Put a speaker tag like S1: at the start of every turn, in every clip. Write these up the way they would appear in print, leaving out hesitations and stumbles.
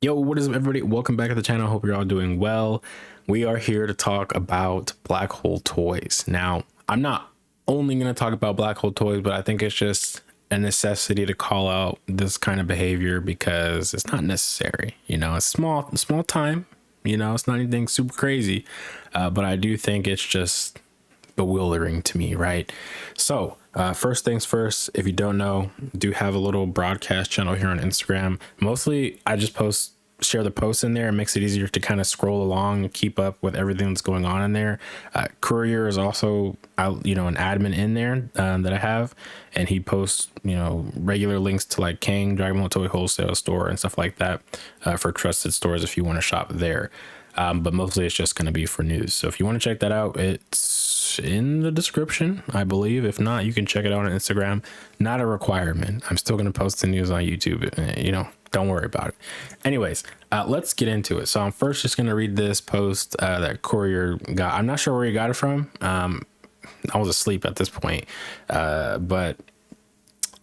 S1: Yo, what is up, everybody? Welcome back to the channel. Hope you're all doing well. We are here to talk about black hole toys. Now, I'm not only going to talk about black hole toys, but I think it's just a necessity to call out this kind of behavior because it's not necessary. You know, it's small time. You know, it's not anything super crazy, but I do think it's just bewildering to me, right? So first things first, if you don't know, do have a little broadcast channel here on Instagram. Mostly I just share the posts in there. It makes it easier to kind of scroll along and keep up with everything that's going on in there. Courier is also an admin in there that I have, and he posts regular links to like King, Dragon Ball Toy Wholesale Store and stuff like that for trusted stores if you want to shop there. But mostly it's just going to be for news. So if you want to check that out, it's in the description, I believe. If not, you can check it out on Instagram. Not a requirement. I'm still going to post the news on YouTube. Don't worry about it. Anyways, let's get into it. So I'm first just going to read this post that Courier got. I'm not sure where he got it from. I was asleep at this point. But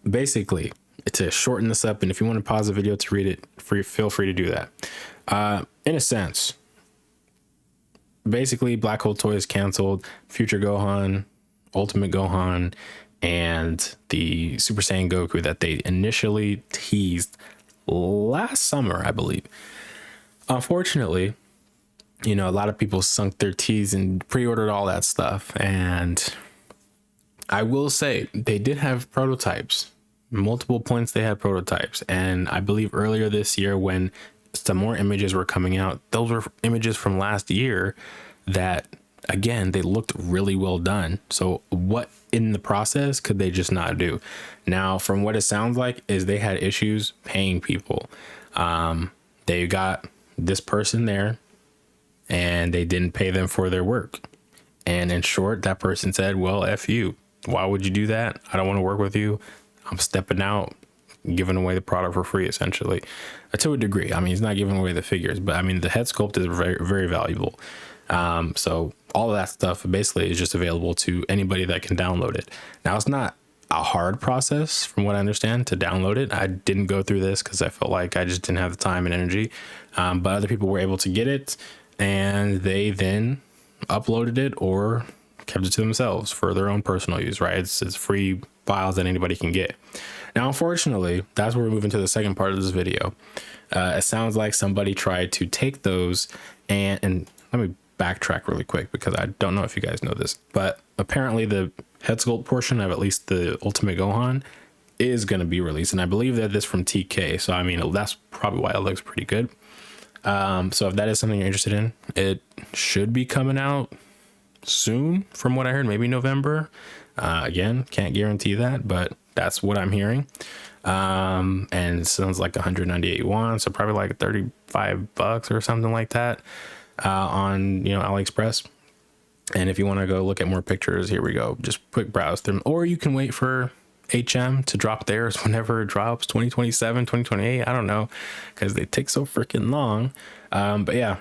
S1: basically, to shorten this up, and if you want to pause the video to read it, feel free to do that. In a sense, basically, Black Hole Toys canceled Future Gohan, Ultimate Gohan, and the Super Saiyan Goku that they initially teased last summer, I believe. Unfortunately, a lot of people sunk their teeth and pre-ordered all that stuff. And I will say they did have prototypes. Multiple points they had prototypes. And I believe earlier this year when some more images were coming out, those were images from last year that, again, they looked really well done. So what in the process could they just not do? Now, from what it sounds like is they had issues paying people. They got this person there and they didn't pay them for their work. And in short, that person said, well, F you. Why would you do that? I don't want to work with you. I'm stepping out, giving away the product for free, essentially, to a degree. I mean, he's not giving away the figures, but I mean, the head sculpt is very, very valuable. So all of that stuff basically is just available to anybody that can download it. Now, it's not a hard process from what I understand to download it. I didn't go through this because I felt like I just didn't have the time and energy. But other people were able to get it and they then uploaded it or kept it to themselves for their own personal use, right? It's free files that anybody can get. Now, unfortunately, that's where we move into the second part of this video. It sounds like somebody tried to take those and let me backtrack really quick because I don't know if you guys know this, but apparently the head sculpt portion of at least the Ultimate Gohan is going to be released. And I believe that this from TK. So, I mean, that's probably why it looks pretty good. So if that is something you're interested in, it should be coming out soon from what I heard, maybe November. Again, can't guarantee that, but that's what I'm hearing. And it sounds like 198 yuan, so probably like $35 or something like that on AliExpress. And if you want to go look at more pictures, here we go. Just quick browse them, or you can wait for HM to drop theirs whenever it drops, 2027, 2028. I don't know, because they take so freaking long. But yeah,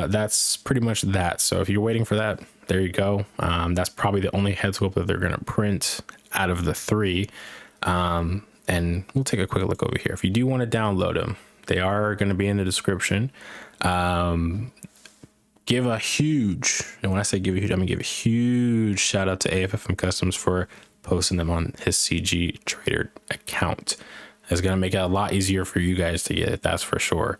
S1: that's pretty much that. So if you're waiting for that, there you go. That's probably the only head sculpt that they're going to print out of the three. And we'll take a quick look over here. If you do want to download them, they are going to be in the description. Give a huge, and when I say give a huge, I'm gonna give a huge shout out to AFFM Customs for posting them on his CG Trader account. It's gonna make it a lot easier for you guys to get it, that's for sure.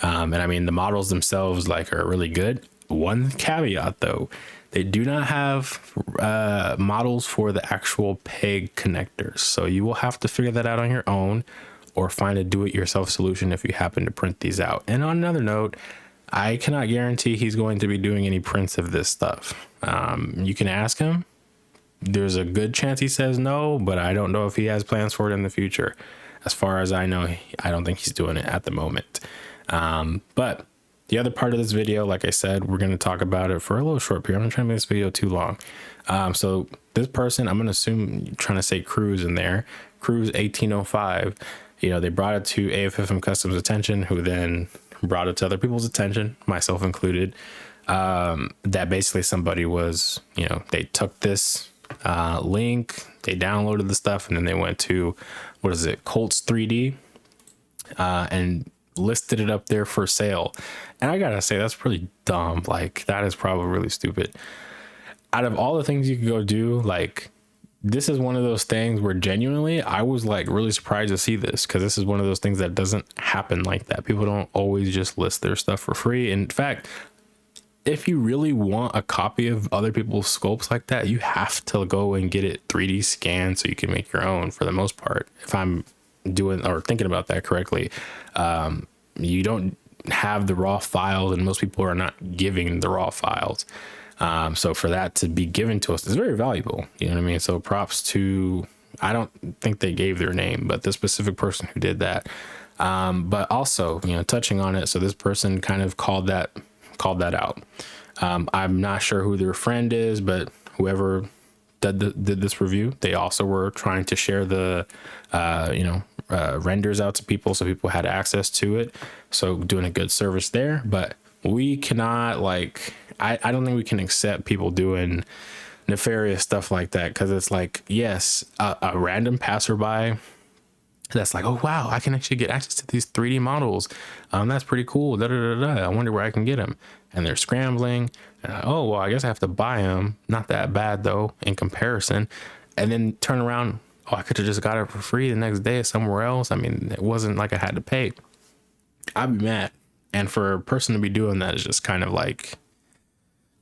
S1: And I mean, the models themselves are really good. One caveat though, they do not have models for the actual peg connectors. So you will have to figure that out on your own or find a do-it-yourself solution if you happen to print these out. And on another note, I cannot guarantee he's going to be doing any prints of this stuff. You can ask him. There's a good chance he says no, but I don't know if he has plans for it in the future. As far as I know, I don't think he's doing it at the moment. But the other part of this video, like I said, we're going to talk about it for a little short period. I'm not trying to make this video too long. So this person, I'm going to assume you're trying to say Cruz in there. Cruz 1805. They brought it to AFFM Customs attention, who then brought it to other people's attention, myself included, that basically somebody was, they took this link, they downloaded the stuff, and then they went to, what is it, Colts 3D, and listed it up there for sale. And I gotta say, that's pretty dumb. Like, that is probably really stupid. Out of all the things you could go do, like, this is one of those things where genuinely I was like really surprised to see this, because this is one of those things that doesn't happen like that. People don't always just list their stuff for free. In fact, if you really want a copy of other people's sculpts like that, you have to go and get it 3D scanned so you can make your own, for the most part. If I'm doing or thinking about that correctly, you don't have the raw files, and most people are not giving the raw files. So for that to be given to us is very valuable. You know what I mean? So props to, I don't think they gave their name, but the specific person who did that. But also, you know, touching on it. So this person kind of called that out. I'm not sure who their friend is, but whoever did this review, they also were trying to share the, renders out to people, so people had access to it. So doing a good service there, but we cannot, like, I don't think we can accept people doing nefarious stuff like that. Cause it's like, yes, a random passerby that's like, oh wow, I can actually get access to these 3D models. That's pretty cool. I wonder where I can get them. And they're scrambling. Oh, well, I guess I have to buy them. Not that bad though, in comparison. And then turn around. Oh, I could have just got it for free the next day somewhere else. I mean, it wasn't like I had to pay. I'd be mad. And for a person to be doing that is just kind of like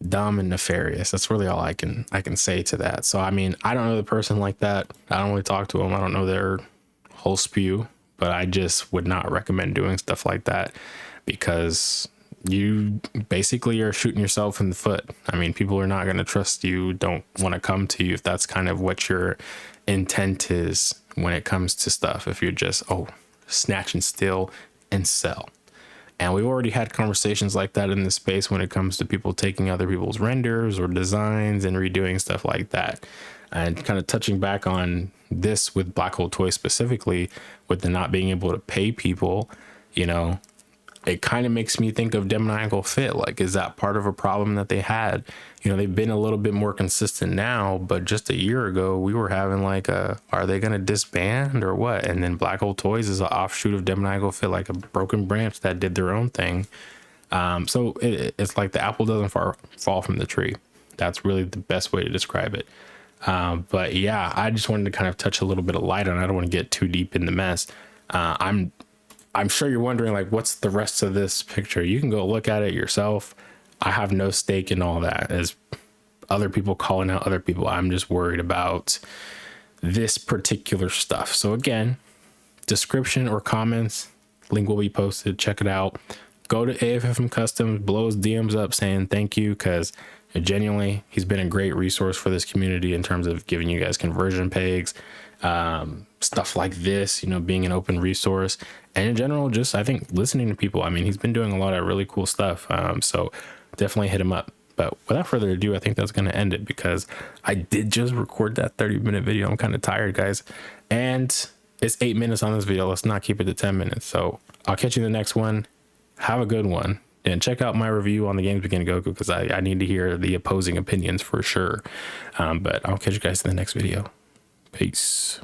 S1: dumb and nefarious. That's really all I can say to that. So, I mean, I don't know the person like that. I don't really talk to them. I don't know their whole spew, but I just would not recommend doing stuff like that, because you basically are shooting yourself in the foot. I mean, people are not going to trust you, don't want to come to you if that's kind of what your intent is when it comes to stuff. If you're just, snatch and steal and sell. And we've already had conversations like that in this space when it comes to people taking other people's renders or designs and redoing stuff like that. And kind of touching back on this with Black Hole Toys specifically, with the not being able to pay people, you know, it kind of makes me think of Demoniacal Fit. Like, is that part of a problem that they had? You know, they've been a little bit more consistent now, but just a year ago we were having like are they going to disband or what? And then Black Hole Toys is an offshoot of Demoniacal Fit, like a broken branch that did their own thing. So it's like the apple doesn't fall from the tree. That's really the best way to describe it. But yeah, I just wanted to kind of touch a little bit of light on it. I don't want to get too deep in the mess. I'm sure you're wondering, like, what's the rest of this picture? You can go look at it yourself. I have no stake in all that, as other people calling out other people. I'm just worried about this particular stuff. So again, description or comments, link will be posted. Check it out. Go to AFFM Customs, blow his DMs up saying thank you, because genuinely, he's been a great resource for this community in terms of giving you guys conversion pegs, stuff like this, you know, being an open resource, and in general, just, I think, listening to people. I mean, he's been doing a lot of really cool stuff. So definitely hit him up. But without further ado, I think that's going to end it, because I did just record that 30-minute video. I'm kind of tired, guys. And it's 8 minutes on this video. Let's not keep it to 10 minutes. So I'll catch you in the next one. Have a good one. And check out my review on the games begin Goku, because I need to hear the opposing opinions for sure. But I'll catch you guys in the next video. Peace.